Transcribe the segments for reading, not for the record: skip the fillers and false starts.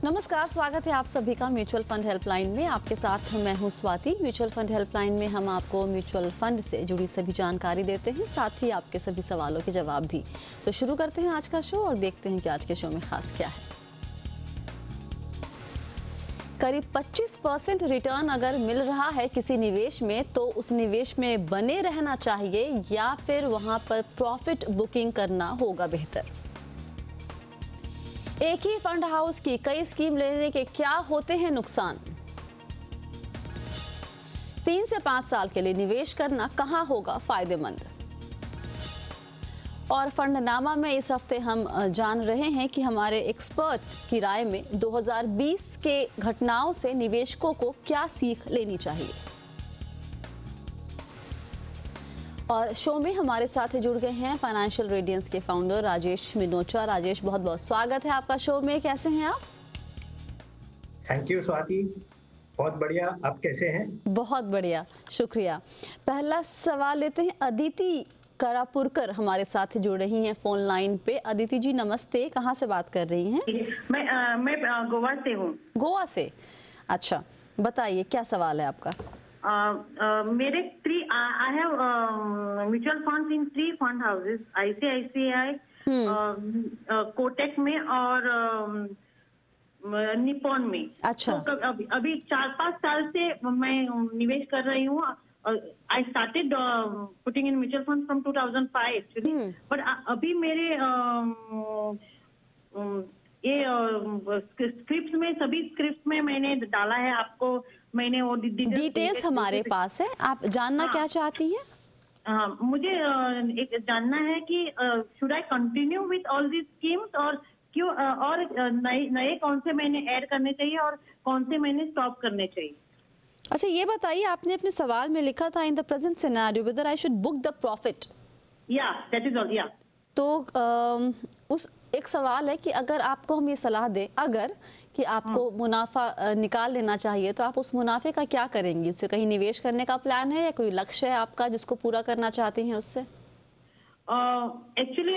नमस्कार, स्वागत है आप सभी का म्यूचुअल फंड हेल्पलाइन में। आपके साथ मैं हूं स्वाति। म्यूचुअल फंड हेल्पलाइन में हम आपको म्यूचुअल फंड से जुड़ी सभी जानकारी देते हैं, साथ ही आपके सभी सवालों के जवाब भी। तो शुरू करते हैं आज का शो और देखते हैं कि आज के शो में खास क्या है। करीब 25% रिटर्न अगर मिल रहा है किसी निवेश में तो उस निवेश में बने रहना चाहिए या फिर वहां पर प्रॉफिट बुकिंग करना होगा बेहतर। एक ही फंड हाउस की कई स्कीम लेने के क्या होते हैं नुकसान। 3 से 5 साल के लिए निवेश करना कहां होगा फायदेमंद। और फंडनामा में इस हफ्ते हम जान रहे हैं कि हमारे एक्सपर्ट की राय में 2020 के घटनाओं से निवेशकों को क्या सीख लेनी चाहिए। और शो में हमारे साथ जुड़ गए हैं फाइनेंशियल रेडियंस के फाउंडर राजेश मिनोचा। राजेश, बहुत बहुत स्वागत है आपका शो में। कैसे हैं आप? थैंक यू स्वाति, बहुत बढ़िया। आप कैसे हैं? बहुत बढ़िया, शुक्रिया। पहला सवाल लेते हैं। अदिति करापुरकर हमारे साथ जुड़ रही हैं फोन लाइन पे। अदिति जी नमस्ते, कहाँ से बात कर रही हैं? मैं गोवा से हूँ। गोवा से, अच्छा बताइए क्या सवाल है आपका। मेरे I have mutual funds in 3 fund houses, ICICI, Kotak में और निपॉन में। अच्छा। तो अभी 4-5 साल से मैं निवेश कर रही हूँ। I started putting in mutual funds from 2005 actually, but अभी मेरे स्क्रिप्ट में, सभी स्क्रिप्ट में मैंने डाला है। आपको मैंने वो डिटेल्स हमारे पास है, आप जानना क्या चाहती हैं? मुझे एक जानना है कि should I continue with all this schemes और क्यों, और नए कौन से मैंने ऐड करने चाहिए और कौन से मैंने स्टॉप करने चाहिए। अच्छा ये बताइए, आपने अपने सवाल में लिखा था in the present scenario weather I should book the profit. या दैट इज ऑल। या तो उस एक सवाल है कि अगर आपको हम ये सलाह दें अगर कि आपको मुनाफा निकाल लेना चाहिए तो आप उस मुनाफे का क्या करेंगी? उससे कहीं निवेश करने का प्लान है या कोई लक्ष्य है आपका जिसको पूरा करना चाहती हैं उससे? एक्चुअली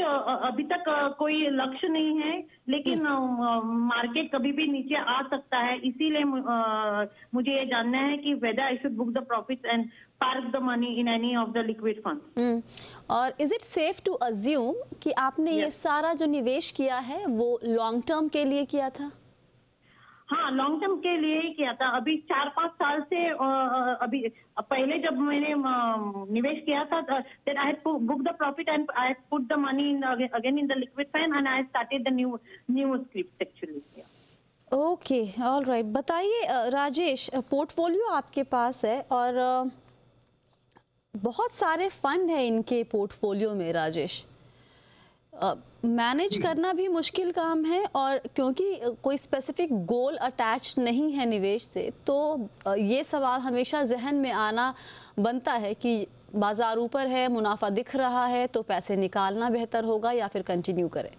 अभी तक कोई लक्ष्य नहीं है, लेकिन मार्केट कभी भी नीचे आ सकता है, इसीलिए मुझे ये जानना है कि whether I should book the profits and park the money in any of the liquid fund. और is it safe to assume कि आपने ये सारा जो निवेश किया है वो लॉन्ग टर्म के लिए किया था? हाँ, लॉन्ग टर्म के लिए ही किया था। अभी 4-5 साल से अभी पहले जब मैंने निवेश किया था, then I had booked the profit and I had put the money again in the liquid fund and I started the new script actually. Okay, all right. बताइए राजेश, पोर्टफोलियो आपके पास है और बहुत सारे फंड है इनके पोर्टफोलियो में राजेश। मैनेज करना भी मुश्किल काम है और क्योंकि कोई स्पेसिफिक गोल अटैच नहीं है निवेश से, तो ये सवाल हमेशा जहन में आना बनता है कि बाजार ऊपर है, मुनाफा दिख रहा है, तो पैसे निकालना बेहतर होगा या फिर कंटिन्यू करें।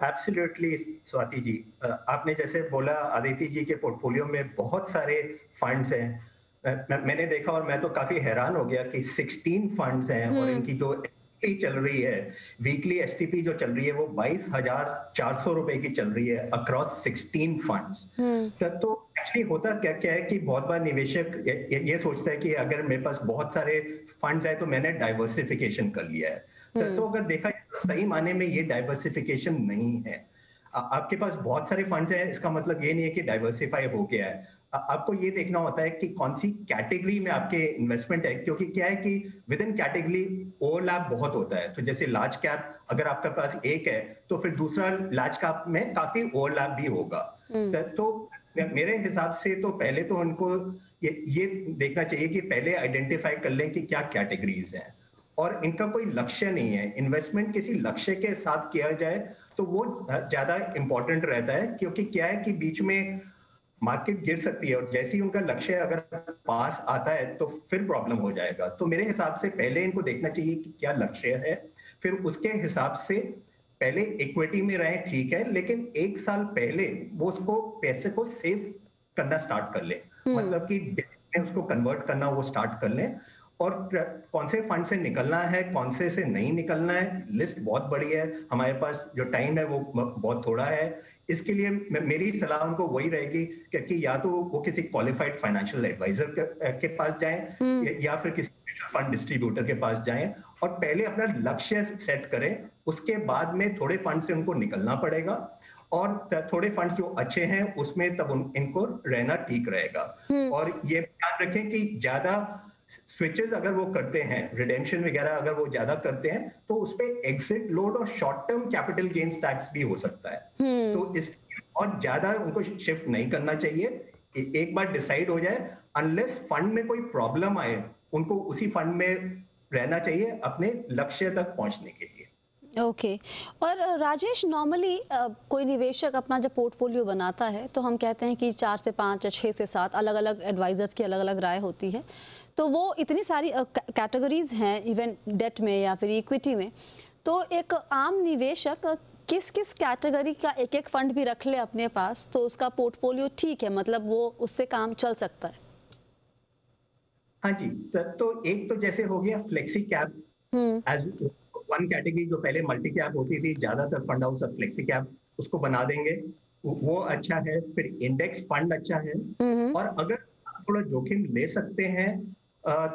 एब्सोल्युटली स्वाति जी, आपने जैसे बोला आदिति जी के पोर्टफोलियो में बहुत सारे फंड्स हैं। मैंने देखा और मैं तो काफी हैरान हो गया कि 16 फंड्स हैं और इनकी जो चल रही है, वीकली एसटीपी जो चल रही है वो 22,400 रुपए की चल रही है अक्रॉस 16 फंड्स। तो एक्चुअली होता क्या क्या है कि बहुत बार निवेशक ये सोचता है कि अगर मेरे पास बहुत सारे फंड्स है तो मैंने डाइवर्सिफिकेशन कर लिया है। तो अगर देखा सही माने में ये डाइवर्सिफिकेशन नहीं है। आपके पास बहुत सारे फंड्स हैं, इसका मतलब ये नहीं है कि डाइवर्सिफाई हो गया है। आपको ये देखना होता है कि कौन सी कैटेगरी में आपके इन्वेस्टमेंट है, क्योंकि क्या है कि विद इन कैटेगरी ओवरलैप बहुत होता है। तो जैसे लार्ज कैप अगर आपके पास एक है तो फिर दूसरा लार्ज कैप में काफी ओवरलैप भी होगा। तो मेरे हिसाब से तो पहले तो उनको ये देखना चाहिए कि पहले आइडेंटिफाई कर लें कि क्या कैटेगरीज हैं और इनका कोई लक्ष्य नहीं है। इन्वेस्टमेंट किसी लक्ष्य के साथ किया जाए तो वो ज्यादा इंपॉर्टेंट रहता है, क्योंकि क्या है कि बीच में मार्केट गिर सकती है और जैसे ही उनका लक्ष्य अगर पास आता है तो फिर प्रॉब्लम हो जाएगा। तो मेरे हिसाब से पहले इनको देखना चाहिए कि क्या लक्ष्य है, फिर उसके हिसाब से पहले इक्विटी में रहें, ठीक है, लेकिन 1 साल पहले वो उसको पैसे को सेव करना स्टार्ट कर ले, मतलब कि उसको कन्वर्ट करना वो स्टार्ट कर लें और कौन से फंड से निकलना है, कौन से नहीं निकलना है, लिस्ट बहुत बड़ी है, हमारे पास जो टाइम है वो बहुत थोड़ा है। इसके लिए मेरी सलाह उनको वही रहेगी कि या तो वो किसी क्वालिफाइड फाइनेंशियल एडवाइजर के पास जाएं या फिर किसी म्यूचुअल फंड डिस्ट्रीब्यूटर के पास जाएं और पहले अपना लक्ष्य सेट करें। उसके बाद में थोड़े फंड से उनको निकलना पड़ेगा और थोड़े फंड जो अच्छे हैं उसमें तब इनको रहना ठीक रहेगा। और ये ध्यान रखें कि ज्यादा स्विचेस अगर वो करते हैं, रिडेम्पशन वगैरह अगर वो ज्यादा करते हैं, तो उसपे एग्जिट लोड और short term capital gains tax भी हो सकता है। तो इस और ज्यादा उनको शिफ्ट नहीं करना चाहिए। एक बार डिसाइड हो जाए, अनलेस फंड में कोई प्रॉब्लम आए, उनको उसी फंड में रहना चाहिए अपने लक्ष्य तक पहुंचने के लिए। ओके और राजेश, नॉर्मली कोई निवेशक अपना जब पोर्टफोलियो बनाता है तो हम कहते हैं कि 4 से 5 या 6 से 7 अलग अलग एडवाइजर्स की अलग अलग राय होती है। तो वो इतनी सारी कैटेगरीज हैं इवन डेट में या फिर इक्विटी में, तो एक आम निवेशक किस किस कैटेगरी का एक एक फंड भी रख ले अपने पास तो उसका पोर्टफोलियो ठीक है, मतलब वो उससे काम चल सकता है? हाँ जी, तो एक तो जैसे हो गया flexi cap as one category. जो पहले मल्टी कैप होती थी, ज्यादातर फंड हाउस अब फ्लेक्सी कैप उसको बना देंगे, वो अच्छा है। फिर इंडेक्स फंड अच्छा है। और अगर थोड़ा जोखिम ले सकते हैं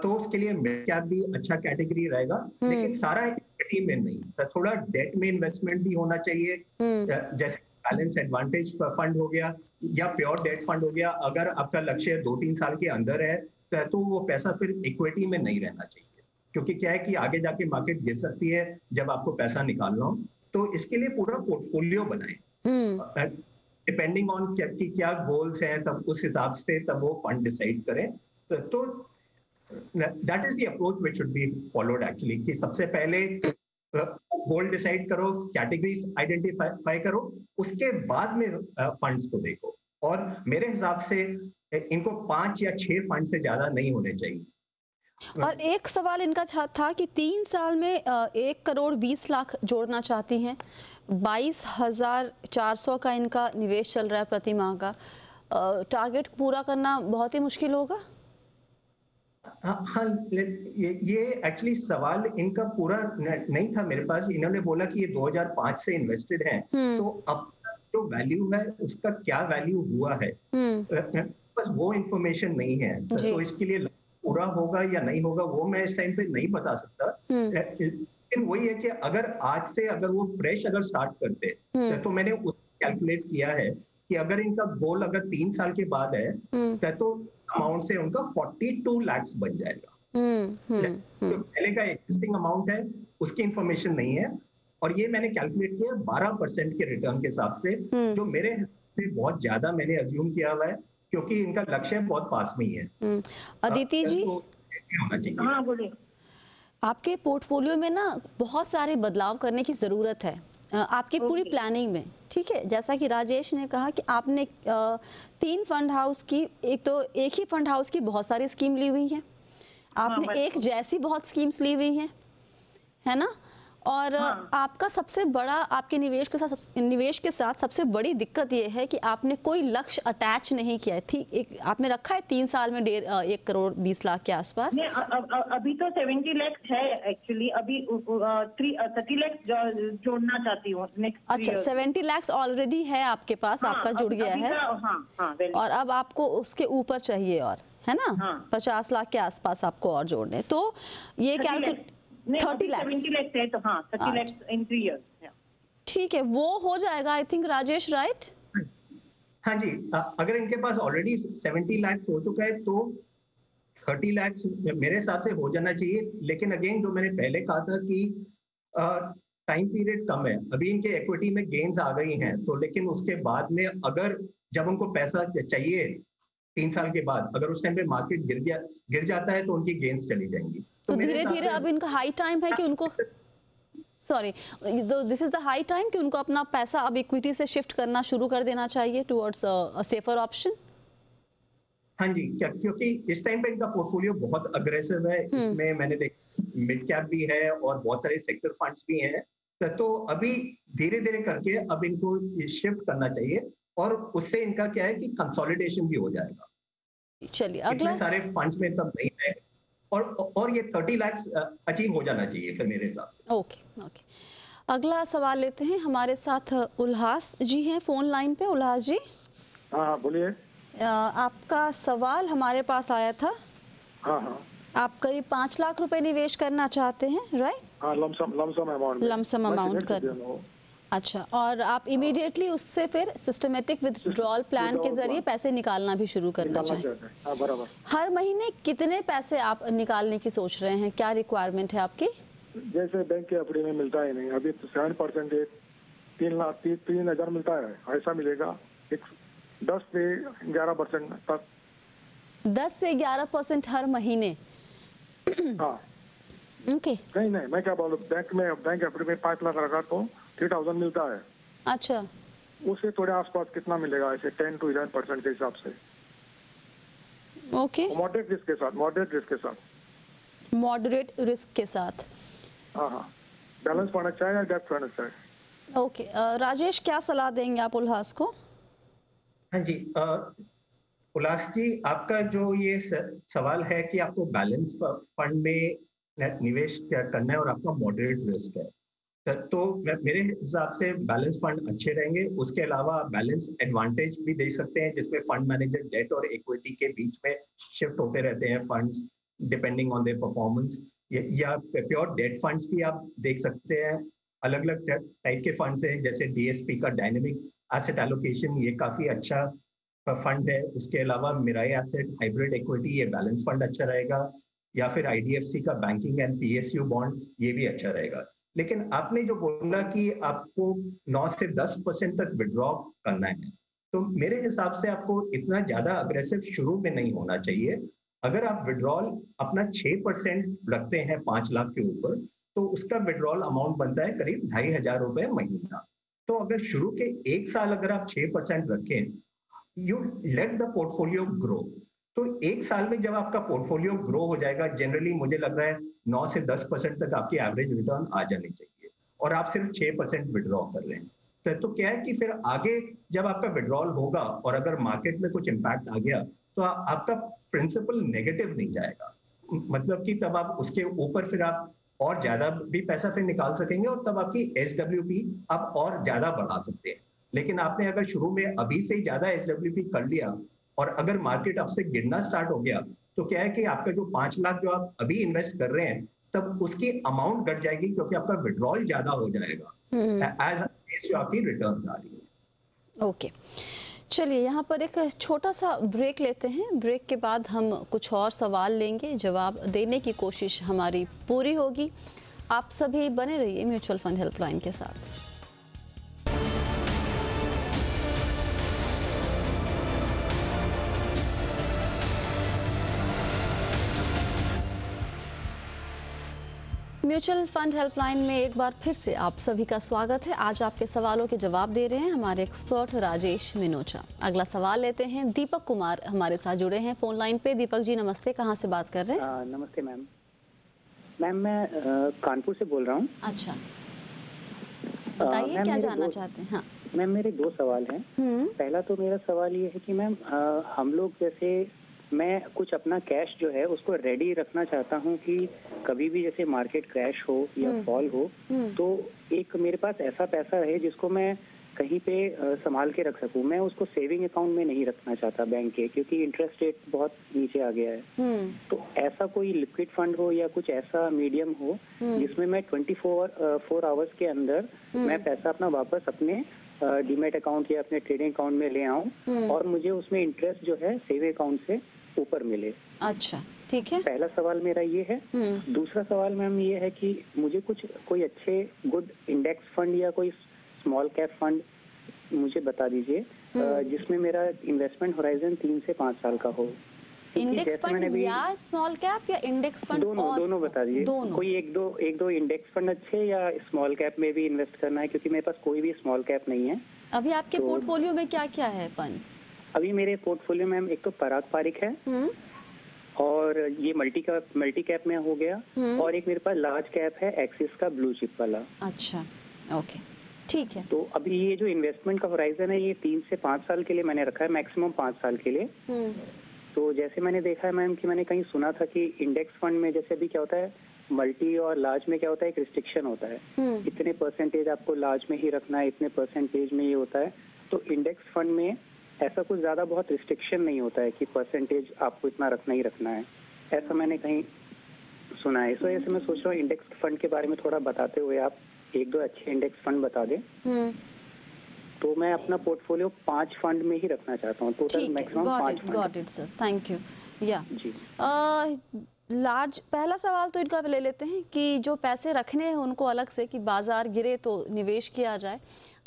तो उसके लिए मिड कैप भी अच्छा कैटेगरी रहेगा, लेकिन सारा इक्विटी में नहीं, तो थोड़ा डेट में इन्वेस्टमेंट भी होना चाहिए। जैसे बैलेंस एडवांटेज फंड हो गया या प्योर डेट फंड हो गया। अगर आपका लक्ष्य 2-3 साल के अंदर है तो वो पैसा फिर इक्विटी में नहीं रहना चाहिए, क्योंकि क्या है कि आगे जाके मार्केट गिर सकती है जब आपको पैसा निकालना हो। तो इसके लिए पूरा पोर्टफोलियो बनाएं, डिपेंडिंग ऑन क्या गोल्स हैं, तब उस हिसाब से तब वो फंड डिसाइड करें। तो that is the approach which should be followed actually, कि सबसे पहले गोल डिसाइड करो, कैटेगरीज आइडेंटिफाई करो, उसके बाद में फंड्स को देखो। और मेरे हिसाब से इनको 5 या 6 फंड से ज्यादा नहीं होने चाहिए। और एक सवाल इनका था कि 3 साल में 1 करोड़ 20 लाख जोड़ना चाहती हैं, 22,400 का इनका निवेश चल रहा है प्रति माह का। टारगेट पूरा करना बहुत ही मुश्किल होगा? हाँ, ये एक्चुअली सवाल इनका पूरा नहीं था मेरे पास। इन्होंने बोला कि ये 2005 से इन्वेस्टेड हैं, तो अब जो वैल्यू है उसका क्या वैल्यू हुआ है, बस वो इंफॉर्मेशन नहीं है। तो इसके लिए पूरा होगा या नहीं होगा वो मैं इस टाइम पे नहीं बता सकता। लेकिन वही है कि अगर आज से अगर वो फ्रेश अगर स्टार्ट करते तो मैंने कैलकुलेट किया है कि अगर इनका गोल अगर 3 साल के बाद है तो अमाउंट से उनका 42 लाख बन जाएगा। तो पहले का एग्जिस्टिंग अमाउंट है, उसकी इंफॉर्मेशन नहीं है। और ये मैंने कैलकुलेट किया 12% के रिटर्न के हिसाब से, जो मेरे से बहुत ज्यादा मैंने अज्यूम किया हुआ है, क्योंकि इनका लक्ष्य बहुत पास में ही है। अदिति जी, हाँ बोलिए। आपके पोर्टफोलियो में ना बहुत सारे बदलाव करने की ज़रूरत है आपकी पूरी प्लानिंग में, ठीक है? जैसा कि राजेश ने कहा कि आपने 3 फंड हाउस की, एक ही फंड हाउस की बहुत सारी स्कीम ली हुई है, आपने एक जैसी बहुत स्कीम्स ली हुई हैं, है ना? और आपका सबसे बड़ा, आपके निवेश के साथ सबसे बड़ी दिक्कत ये है कि आपने कोई लक्ष्य अटैच नहीं किया है। ठीक, आपने रखा है 3 साल में 1 करोड़ 20 लाख के आसपास। अभी तो 70 लाख है एक्चुअली, अभी 30 लाख जोड़ना चाहती हूँ नेक्स्ट। अच्छा, 70 लाख ऑलरेडी है आपके पास, आपका जुड़ गया है। और अब आपको उसके ऊपर चाहिए, और है ना 50 लाख के आसपास आपको और जोड़ने। तो ये कैलकुलेट 30 लाख, 70 लाख है तो 30 लाख इन 3 इयर्स। ठीक है, वो हो जाएगा आई थिंक, राजेश, राइट? हाँ जी, अगर इनके पास ऑलरेडी 70 लाख हो चुका है तो 30 लाख मेरे हिसाब से हो जाना चाहिए। लेकिन अगेन जो मैंने पहले कहा था कि टाइम पीरियड कम है, अभी इनके इक्विटी में गेन्स आ गई हैं, तो लेकिन उसके बाद में अगर जब उनको पैसा चाहिए 3 साल के बाद, अगर उस टाइम पे मार्केट गिर जाता है तो उनकी गेन्स चली जाएंगी। तो धीरे धीरे अब इनका हाई टाइम है कि उनको, sorry, this is the high time कि उनको अपना पैसा अब इक्विटी से शिफ्ट करना शुरू कर देना चाहिए टुवर्ड्स अ सेफर ऑप्शन। हाँ जी, क्योंकि इस टाइम पे इनका पोर्टफोलियो बहुत अग्रेसिव है। इसमें मैंने देखा मिड कैप भी है और बहुत सारे सेक्टर फंड्स भी हैं। तो अभी धीरे धीरे करके अब इनको शिफ्ट करना चाहिए, और उससे इनका क्या है कि कंसोलिडेशन भी हो जाएगा। चलिए अगला, सारे फंड्स में तब नहीं है, और ये 30 लाख अचीव हो जाना चाहिए फिर मेरे हिसाब से। ओके। अगला सवाल लेते हैं, हमारे साथ उल्लास जी हैं फोन लाइन पे। उल्लास जी, हाँ हाँ बोलिए। आपका सवाल हमारे पास आया था। हाँ हाँ आप करीब 5 लाख रुपए निवेश करना चाहते हैं, राइट? हाँ, लमसम अमाउंट। लमसम अमाउंट कर, अच्छा, और आप इमीडिएटली उससे फिर सिस्टमेटिक विथड्रॉल प्लान के जरिए पैसे निकालना भी शुरू करना चाहें। हाँ बराबर। हर महीने कितने पैसे आप निकालने की सोच रहे हैं? क्या रिक्वायरमेंट है आपकी? जैसे बैंक के एफडी में मिलता ही नहीं, अभी तो 7% 3,00,000 मिलता है, ऐसा मिलेगा 10 से 11% तक। 10 से 11% हर महीने? हाँ ओके। नहीं, मैं क्या बोलूँ, बैंक एफडी में 5 लाख रखा तो 3,000 मिलता है। अच्छा, उससे थोड़े आसपास कितना मिलेगा, ऐसे 10 to 11% के हिसाब से। ओके, मॉडरेट रिस्क के साथ। मॉडरेट रिस्क के साथ। हाँ हाँ, बैलेंस फंड अच्छा है या डेब्ट फंड अच्छा है? ओके, राजेश क्या सलाह देंगे आप उल्लास को? हाँ जी, उल्लास जी, आपका जो ये सवाल है कि आपको बैलेंस फंड में निवेश क्या करना है और आपका मॉडरेट रिस्क है, तो मेरे हिसाब से बैलेंस फंड अच्छे रहेंगे। उसके अलावा बैलेंस एडवांटेज भी दे सकते हैं, जिसमें फंड मैनेजर डेट और इक्विटी के बीच में शिफ्ट होते रहते हैं funds depending on their performance. या प्योर डेट फंड्स भी आप देख सकते हैं। अलग अलग टाइप के फंड्स हैं, जैसे डीएसपी का डायनेमिक एसेट एलोकेशन, ये काफी अच्छा फंड है। उसके अलावा मिराई एसेट हाइब्रिड इक्विटी, ये बैलेंस फंड अच्छा रहेगा। या फिर आईडीएफसी का बैंकिंग एंड पीएसयू बॉन्ड, ये भी अच्छा रहेगा। लेकिन आपने जो बोला कि आपको 9 से 10% तक विड्रॉ करना है, तो मेरे हिसाब से आपको इतना ज्यादा अग्रेसिव शुरू में नहीं होना चाहिए। अगर आप विड्रॉल अपना 6% रखते हैं 5 लाख के ऊपर, तो उसका विड्रॉल अमाउंट बनता है करीब 2,500 रुपए महीना। तो अगर शुरू के 1 साल अगर आप 6% रखें, you let the portfolio grow, तो 1 साल में जब आपका पोर्टफोलियो ग्रो हो जाएगा, जनरली मुझे लग रहा है 9 से 10% तक आपकी एवरेज रिटर्न आ जानी चाहिए, और आप सिर्फ 6% विड्रॉ कर रहे हैं। तो क्या है कि फिर आगे जब आपका विड्रॉल होगा और अगर मार्केट में कुछ इम्पैक्ट आ गया, तो आपका प्रिंसिपल नेगेटिव नहीं जाएगा। मतलब कि तब आप उसके ऊपर फिर आप और ज्यादा भी पैसा फिर निकाल सकेंगे, और तब आपकी एसडब्ल्यूपी आप और ज्यादा बढ़ा सकते हैं। लेकिन आपने अगर शुरू में अभी से ही ज्यादा एसडब्ल्यूपी कर लिया और अगर मार्केट अब से गिरना स्टार्ट हो गया, तो क्या है कि आपका जो 5 लाख जो आप अभी इन्वेस्ट कर रहे हैं, तब उसकी अमाउंट घट जाएगी, क्योंकि आपका विड्रॉल ज्यादा हो जाएगा एज जो आपकी रिटर्न्स आ रही है। ओके, चलिए यहाँ पर एक छोटा सा ब्रेक लेते हैं। ब्रेक के बाद हम कुछ और सवाल लेंगे, जवाब देने की कोशिश हमारी पूरी होगी। आप सभी बने रहिए म्यूचुअल फंड हेल्पलाइन के साथ। म्यूचुअल फंड हेल्पलाइन में एक बार फिर से आप सभी का स्वागत है। आज आपके सवालों के जवाब दे रहे हैं हमारे एक्सपर्ट राजेश मिनोचा। अगला सवाल लेते हैं, दीपक कुमार हमारे साथ जुड़े हैं फोन लाइन पे। दीपक जी नमस्ते, कहाँ से बात कर रहे हैं? नमस्ते मैम। मैं कानपुर से बोल रहा हूँ। अच्छा, बताइए क्या जानना चाहते हैं? हाँ मैम, मेरे 2 सवाल हैं। पहला तो मेरा सवाल ये है कि मैम हम लोग जैसे मैं कुछ अपना कैश जो है उसको रेडी रखना चाहता हूँ कि कभी भी जैसे मार्केट क्रैश हो या फॉल हो, तो एक मेरे पास ऐसा पैसा रहे जिसको मैं कहीं पे संभाल के रख सकूं। मैं उसको सेविंग अकाउंट में नहीं रखना चाहता बैंक के, क्योंकि इंटरेस्ट रेट बहुत नीचे आ गया है। तो ऐसा कोई लिक्विड फंड हो या कुछ ऐसा मीडियम हो जिसमें मैं 24 आवर्स के अंदर मैं पैसा अपना वापस अपने डीमैट अकाउंट या अपने ट्रेडिंग अकाउंट में ले आऊं और मुझे उसमें इंटरेस्ट जो है सेविंग अकाउंट से ऊपर मिले। अच्छा, ठीक है। पहला सवाल मेरा ये है। दूसरा सवाल मैम ये है कि मुझे कोई अच्छे गुड इंडेक्स फंड या कोई स्मॉल कैप फंड मुझे बता दीजिए जिसमें मेरा इन्वेस्टमेंट होराइजन 3 से 5 साल का हो। इंडेक्स फंड या स्मॉल कैप या इंडेक्स फंड? दोनों बता दीजिए। कोई एक दो इंडेक्स फंड अच्छे या स्मॉल कैप में भी इन्वेस्ट करना है, क्योंकि मेरे पास कोई भी स्मॉल कैप नहीं है। अभी आपके पोर्टफोलियो में क्या क्या है फंड्स? अभी मेरे पोर्टफोलियो में एक तो पराग पारिक है और ये मल्टी कैप में हो गया, और एक मेरे पास लार्ज कैप है एक्सिस का ब्लू चिप वाला। अच्छा, ओके, ठीक है। तो अभी ये जो इन्वेस्टमेंट का होराइजन है ये 3 से 5 साल के लिए मैंने रखा है, मैक्सिमम 5 साल के लिए। तो जैसे मैंने देखा है मैम कि मैंने कहीं सुना था कि इंडेक्स फंड में जैसे अभी क्या होता है, मल्टी और लार्ज में क्या होता है, एक रिस्ट्रिक्शन होता है, इतने परसेंटेज आपको लार्ज में ही रखना है, इतने परसेंटेज में ये होता है। तो इंडेक्स फंड में ऐसा कुछ ज़्यादा बहुत रिस्ट्रिक्शन नहीं होता है कि परसेंटेज आपको इतना रखना ही रखना है, ऐसा मैंने कहीं सुना है। इस वजह से मैं सोच रहा हूँ इंडेक्स फंड के बारे में थोड़ा बताते हुए आप एक दो अच्छे इंडेक्स फंड बता दें। तो मैं अपना पोर्टफोलियो 5 फंड में ही रखना चाहता हूँ, total maximum 5 fund. Got it sir, thank you. या जी लार्ज, पहला सवाल तो इनका ले लेते हैं कि जो पैसे रखने हैं उनको अलग से, कि बाजार गिरे तो निवेश किया जाए।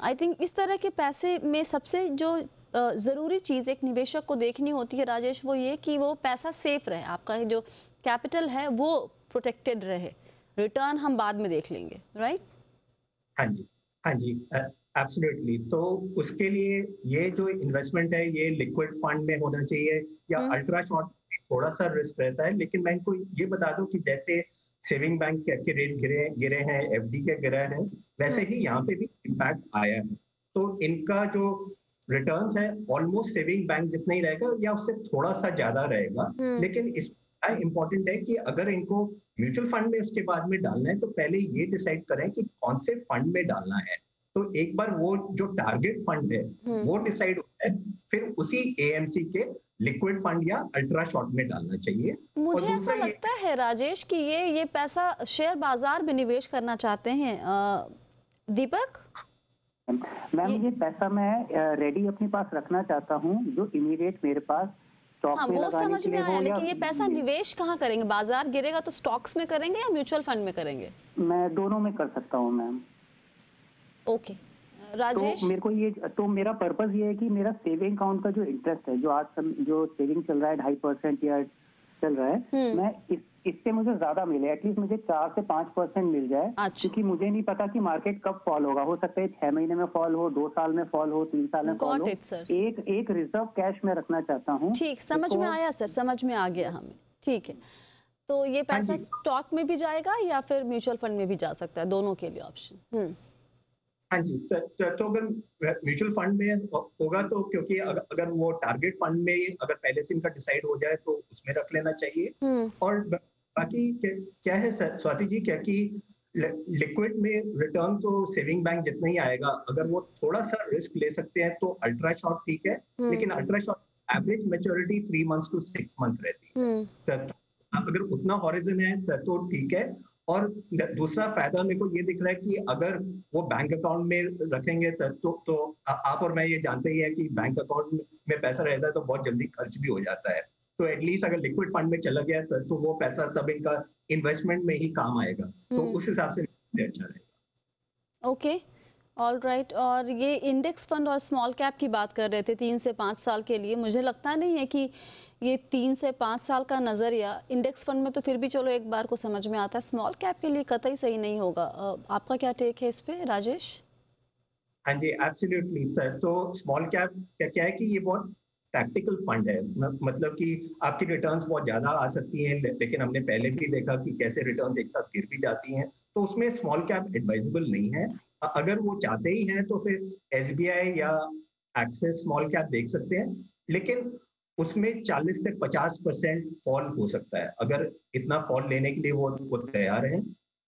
आई थिंक इस तरह के पैसे में सबसे जो ज़रूरी चीज़ एक निवेशक को देखनी होती है राजेश, वो ये कि वो पैसा सेफ रहे, आपका जो कैपिटल है वो प्रोटेक्टेड रहे, रिटर्न हम बाद में देख लेंगे, राइट? हाँ जी, हाँ जी, एब्सोल्युटली। तो उसके लिए ये जो इन्वेस्टमेंट है ये लिक्विड फंड में होना चाहिए या अल्ट्रा शॉर्ट, थोड़ा सा रिस्क रहता है। लेकिन मैं इनको ये बता दूं कि जैसे सेविंग बैंक के रेट गिरे हैं, एफडी के गिरे हैं, वैसे ही यहाँ पे भी इम्पैक्ट आया है। तो इनका जो रिटर्न्स है ऑलमोस्ट सेविंग बैंक जितना ही रहेगा या उससे थोड़ा सा ज्यादा रहेगा। लेकिन इस इम्पोर्टेंट है कि अगर इनको म्यूचुअल फंड में उसके बाद में डालना है तो पहले ये डिसाइड करें कि कौन से फंड में डालना है। तो एक बार वो जो टारगेट फंड है वो डिसाइड होता है, फिर उसी एएमसी के लिक्विड फंड या अल्ट्रा शॉर्ट में डालना चाहिए। मुझे ऐसा लगता है राजेश कि ये पैसा शेयर बाजार में निवेश करना चाहते हैं दीपक। मैम ये पैसा मैं रेडी अपने पास रखना चाहता हूँ जो इमीडिएट मेरे पास स्टॉक में वो लगाने समझ के में लिए आया, हो। लेकिन ये पैसा निवेश कहाँ करेंगे? बाजार गिरेगा तो स्टॉक्स में करेंगे या म्यूचुअल फंड में करेंगे? मैं दोनों में कर सकता हूँ मैम। ओके राजेश, तो मेरे को ये, तो मेरा पर्पस ये है कि मेरा सेविंग अकाउंट का जो इंटरेस्ट है, जो आज जो सेविंग चल रहा है 2.5% या चल रहा है, मैं इससे मुझे ज्यादा मिले, एटलीस्ट मुझे 4 से 5% मिल जाए। अच्छा। क्योंकि मुझे नहीं पता कि मार्केट कब फॉल होगा, हो सकता है 6 महीने में फॉल हो, 2 साल में फॉल हो, 3 साल में फॉल हो। एक रिजर्व कैश में रखना चाहता हूँ। ठीक, समझ में आया सर, समझ में आ गया हमें। ठीक है, तो ये पैसा स्टॉक में भी जाएगा या फिर म्यूचुअल फंड में भी जा सकता है, दोनों के लिए ऑप्शन। हाँ जी, तो अगर म्यूचुअल फंड में होगा तो क्योंकि अगर वो टारगेट फंड में अगर पहले से इनका डिसाइड हो जाए तो उसमें रख लेना चाहिए। और बाकी क्या है स्वाति जी, क्या कि लिक्विड में रिटर्न तो सेविंग बैंक जितना ही आएगा, अगर वो थोड़ा सा रिस्क ले सकते हैं तो अल्ट्रा शॉर्ट ठीक है। लेकिन ultra short average maturity 3 months to 6 months रहती है। तो अगर उतना हॉरिजन है तो ठीक है। और दूसरा फायदा मेरे को ये दिख रहा है कि अगर वो बैंक अकाउंट में रखेंगे तो आप और मैं ये जानते ही है कि बैंक अकाउंट में पैसा रहता है तो बहुत जल्दी खर्च भी हो जाता है। तो एटलीस्ट अगर लिक्विड फंड में चला गया तो वो पैसा तब इनका इन्वेस्टमेंट में ही काम आएगा। तो उस हिसाब से अच्छा रहेगा। Okay, all right. और ये इंडेक्स फंड और स्मॉल कैप की बात कर रहे थे 3 से 5 साल के लिए। मुझे लगता नहीं है कि ये 3 से 5 साल का नज़रिया इंडेक्स फंड में तो फिर भी चलो एक बार को समझ में आता है, स्मॉल कैप के लिए कतई सही नहीं होगा। आपका क्या टेक है इस पे राजेश? हाँ जी, एब्सोल्युटली। तो स्मॉल कैप क्या है कि ये बहुत टैक्टिकल फंड है, मतलब कि आपकी रिटर्न्स बहुत ज्यादा आ सकती हैं, लेकिन हमने पहले भी देखा कि कैसे रिटर्न्स एक साथ गिर भी जाती हैं। तो उसमें स्मॉल कैप एडवाइजेबल नहीं है। अगर वो चाहते ही हैं तो फिर एसबीआई या एक्सिस स्मॉल कैप देख सकते हैं, लेकिन उसमें 40 से 50% फॉल हो सकता है। अगर इतना फॉल लेने के लिए वो तैयार हैं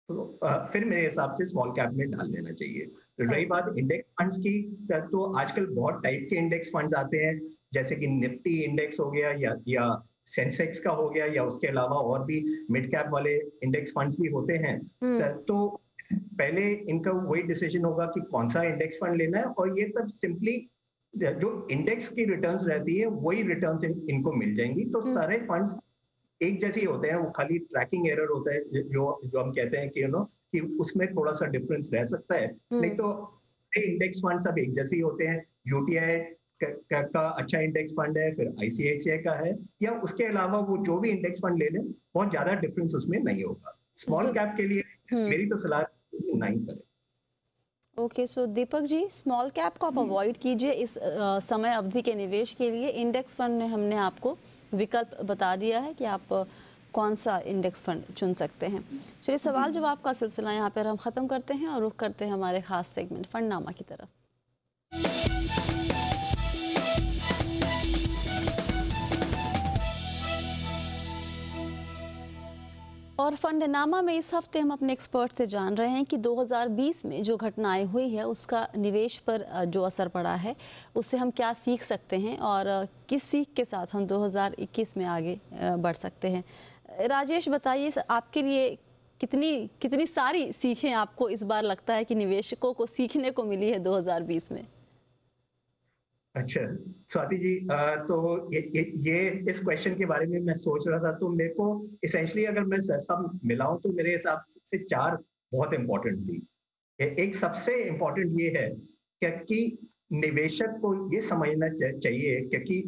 तो फिर मेरे हिसाब से स्मॉल कैप में डाल लेना चाहिए। रही बात इंडेक्स फंड्स की, तो आजकल बहुत टाइप के इंडेक्स फंड्स आते हैं, जैसे कि निफ्टी इंडेक्स हो गया या सेंसेक्स का हो गया, या उसके अलावा और भी मिड कैप वाले इंडेक्स फंड्स भी होते हैं। तो पहले इनका वही डिसीजन होगा कि कौन सा इंडेक्स फंड लेना है, और ये तब सिंपली जो इंडेक्स की रिटर्न्स रहती है वही रिटर्न्स इनको मिल जाएंगी। तो सारे फंड्स एक जैसे ही होते हैं, वो खाली ट्रैकिंग एरर होता है जो हम कहते हैं कि उसमें थोड़ा सा डिफरेंस रह सकता है। नहीं तो इंडेक्स फंड सब एक जैसे ही होते हैं। यूटीआई का अच्छा इंडेक्स फंड है, फिर आईसीआईसीआई का है, या उसके अलावा वो जो भी इंडेक्स फंड ले लें बहुत ज्यादा डिफरेंस उसमें नहीं होगा। स्मॉल कैप के लिए मेरी तो सलाह नहीं करें। ओके, सो दीपक जी, स्मॉल कैप को आप अवॉइड कीजिए इस समय अवधि के निवेश के लिए। इंडेक्स फंड में हमने आपको विकल्प बता दिया है कि आप कौन सा इंडेक्स फंड चुन सकते हैं। चलिए, सवाल जवाब का सिलसिला यहाँ पर हम ख़त्म करते हैं और रुख करते हैं हमारे ख़ास सेगमेंट फंडनामा की तरफ। और फंडनामा में इस हफ्ते हम अपने एक्सपर्ट से जान रहे हैं कि 2020 में जो घटनाएं हुई है उसका निवेश पर जो असर पड़ा है उससे हम क्या सीख सकते हैं और किस सीख के साथ हम 2021 में आगे बढ़ सकते हैं। राजेश बताइए, आपके लिए कितनी सारी सीखें आपको इस बार लगता है कि निवेशकों को सीखने को मिली है 2020 में? अच्छा स्वाति जी, तो ये इस क्वेश्चन के बारे में मैं सोच रहा था, तो मेरे को इसेंशली अगर मैं सब मिलाऊं तो मेरे हिसाब से 4 बहुत इंपॉर्टेंट थी। एक सबसे इंपॉर्टेंट ये है कि निवेशक को ये समझना चाहिए क्योंकि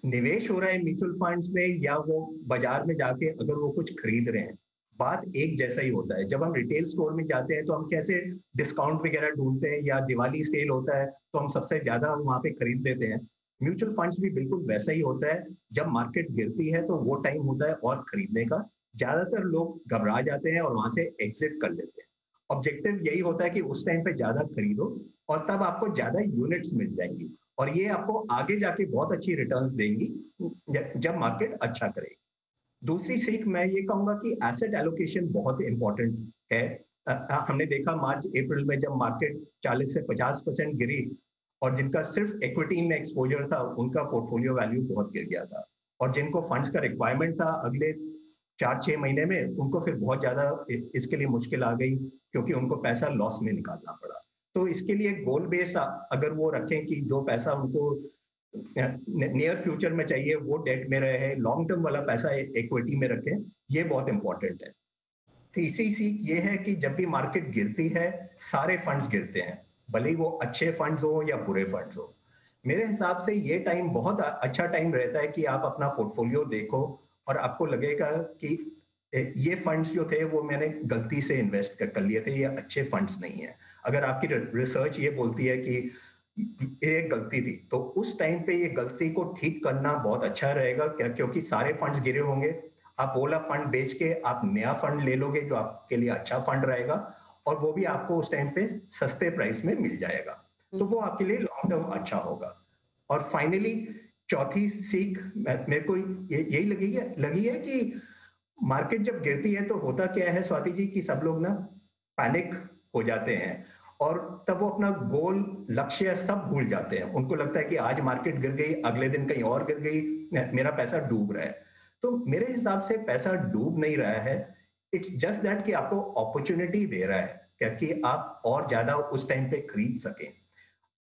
निवेश हो रहा है म्यूचुअल फंड्स में या वो बाजार में जाके अगर वो कुछ खरीद रहे हैं, बात एक जैसा ही होता है। जब हम रिटेल स्टोर में जाते हैं तो हम कैसे डिस्काउंट वगैरह ढूंढते हैं या दिवाली सेल होता है तो हम सबसे ज्यादा वहां पे खरीद लेते हैं। म्यूचुअल फंड्स भी बिल्कुल वैसा ही होता है। जब मार्केट गिरती है तो वो टाइम होता है और खरीदने का। ज्यादातर लोग घबरा जाते हैं और वहां से एग्जिट कर लेते हैं। ऑब्जेक्टिव यही होता है कि उस टाइम पे ज्यादा खरीदो और तब आपको ज्यादा यूनिट्स मिल जाएंगी और ये आपको आगे जाके बहुत अच्छी रिटर्न्स देंगी जब मार्केट अच्छा करेगी। दूसरी सीख मैं ये कहूंगा कि एसेट एलोकेशन बहुत इंपॉर्टेंट है। हमने देखा मार्च अप्रैल में जब मार्केट 40 से 50% गिरी और जिनका सिर्फ इक्विटी में एक्सपोजर था उनका पोर्टफोलियो वैल्यू बहुत गिर गया था, और जिनको फंड्स का रिक्वायरमेंट था अगले 4-6 महीने में, उनको फिर बहुत ज्यादा इसके लिए मुश्किल आ गई क्योंकि उनको पैसा लॉस में निकालना पड़ा। तो इसके लिए गोल बेस अगर वो रखें कि जो पैसा उनको नियर फ्यूचर में चाहिए वो डेट में रहे, लॉन्ग टर्म वाला पैसा इक्विटी में रखें, ये बहुत इंपॉर्टेंट है। तीसरी सीख ये है कि जब भी मार्केट गिरती है सारे फंड्स गिरते हैं, भले ही वो अच्छे फंड्स हो या बुरे फंड्स हो। मेरे हिसाब से ये टाइम बहुत अच्छा टाइम रहता है कि आप अपना पोर्टफोलियो देखो और आपको लगेगा कि ये फंड्स जो थे वो मैंने गलती से इन्वेस्ट कर लिए थे, ये अच्छे फंड्स नहीं है। अगर आपकी रिसर्च ये बोलती है कि ये गलती थी तो उस टाइम पे ये गलती को ठीक करना बहुत अच्छा रहेगा, क्योंकि सारे फंड्स गिरे होंगे। आप वो वाला फंड बेच के आप नया फंड ले लोगे जो आपके लिए अच्छा फंड रहेगा और वो भी आपको उस टाइम पे सस्ते प्राइस में मिल जाएगा, तो वो आपके लिए लॉन्ग टर्म अच्छा होगा। और फाइनली चौथी सीख मेरे को यही लगी है कि मार्केट जब गिरती है तो होता क्या है स्वाति जी कि सब लोग ना पैनिक हो जाते हैं और तब वो अपना गोल लक्ष्य सब भूल जाते हैं। उनको लगता है कि आज मार्केट गिर गई, अगले दिन कहीं और गिर गई, मेरा पैसा डूब रहा है। तो मेरे हिसाब से पैसा डूब नहीं रहा है, इट्स जस्ट दैट कि आपको अपॉर्चुनिटी दे रहा है कि आप और ज्यादा उस टाइम पे खरीद सकें।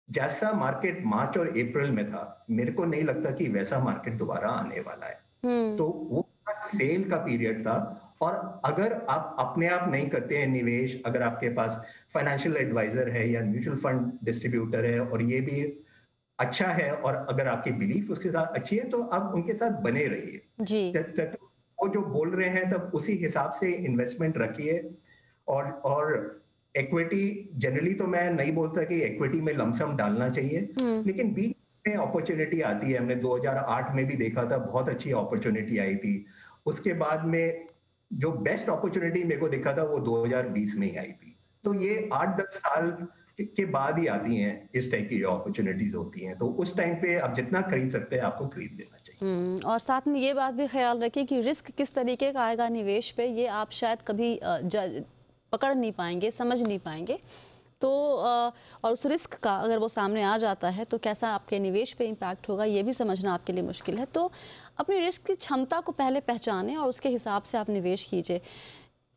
जैसा मार्केट मार्च और अप्रैल में था, मेरे को नहीं लगता कि वैसा मार्केट दोबारा आने वाला है। तो वो सेल का पीरियड था, और अगर आप अपने आप नहीं करते हैं निवेश, अगर आपके पास फाइनेंशियल एडवाइजर है या म्यूचुअल फंड डिस्ट्रीब्यूटर है और ये भी अच्छा है और अगर आपकी बिलीफ उसके साथ अच्छी है तो आप उनके साथ बने रहिए जी। वो जो बोल रहे हैं तब उसी हिसाब से इन्वेस्टमेंट रखिए। और इक्विटी जनरली तो मैं नहीं बोलता कि इक्विटी में लमसम डालना चाहिए, लेकिन बीच में अपॉर्चुनिटी आती है। हमने 2008 में भी देखा था, बहुत अच्छी अपॉर्चुनिटी आई थी। उसके बाद में जो बेस्ट अपॉर्चुनिटी मेरे को दिखा था वो 2020 में ही आई थी। तो ये 8-10 साल के बाद ही आती हैं इस टाइप की जो अपॉर्चुनिटीज होती हैं, तो उस टाइम पे आप जितना खरीद सकते हैं आपको खरीद लेना चाहिए। और साथ में ये बात भी ख्याल रखिए कि रिस्क किस तरीके का आएगा निवेश पे, ये आप शायद कभी पकड़ नहीं पाएंगे, समझ नहीं पाएंगे। तो और उस रिस्क का अगर वो सामने आ जाता है तो कैसा आपके निवेश पे इम्पैक्ट होगा ये भी समझना आपके लिए मुश्किल है। तो अपनी रिस्क की क्षमता को पहले पहचानें और उसके हिसाब से आप निवेश कीजिए।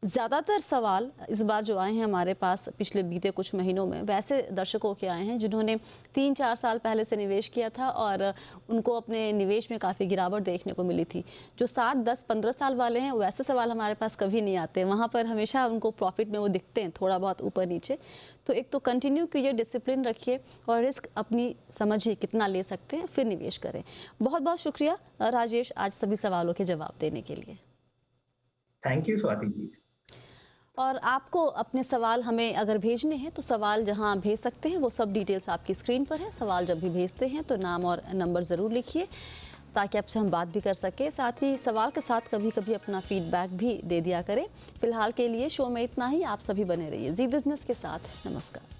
ज़्यादातर सवाल इस बार जो आए हैं हमारे पास पिछले बीते कुछ महीनों में वैसे दर्शकों के आए हैं जिन्होंने 3-4 साल पहले से निवेश किया था और उनको अपने निवेश में काफ़ी गिरावट देखने को मिली थी। जो 7, 10, 15 साल वाले हैं वैसे सवाल हमारे पास कभी नहीं आते, वहाँ पर हमेशा उनको प्रॉफिट में वो दिखते हैं थोड़ा बहुत ऊपर नीचे। तो एक तो कंटिन्यू कीजिए, डिसिप्लिन रखिए और रिस्क अपनी समझिए कितना ले सकते हैं, फिर निवेश करें। बहुत बहुत शुक्रिया राजेश आज सभी सवालों के जवाब देने के लिए। Thank you Swati ji. और आपको अपने सवाल हमें अगर भेजने हैं तो सवाल जहां भेज सकते हैं वो सब डिटेल्स आपकी स्क्रीन पर है। सवाल जब भी भेजते हैं तो नाम और नंबर ज़रूर लिखिए ताकि आपसे हम बात भी कर सकें। साथ ही सवाल के साथ कभी कभी अपना फीडबैक भी दे दिया करें। फिलहाल के लिए शो में इतना ही। आप सभी बने रहिए जी बिजनेस के साथ। नमस्कार।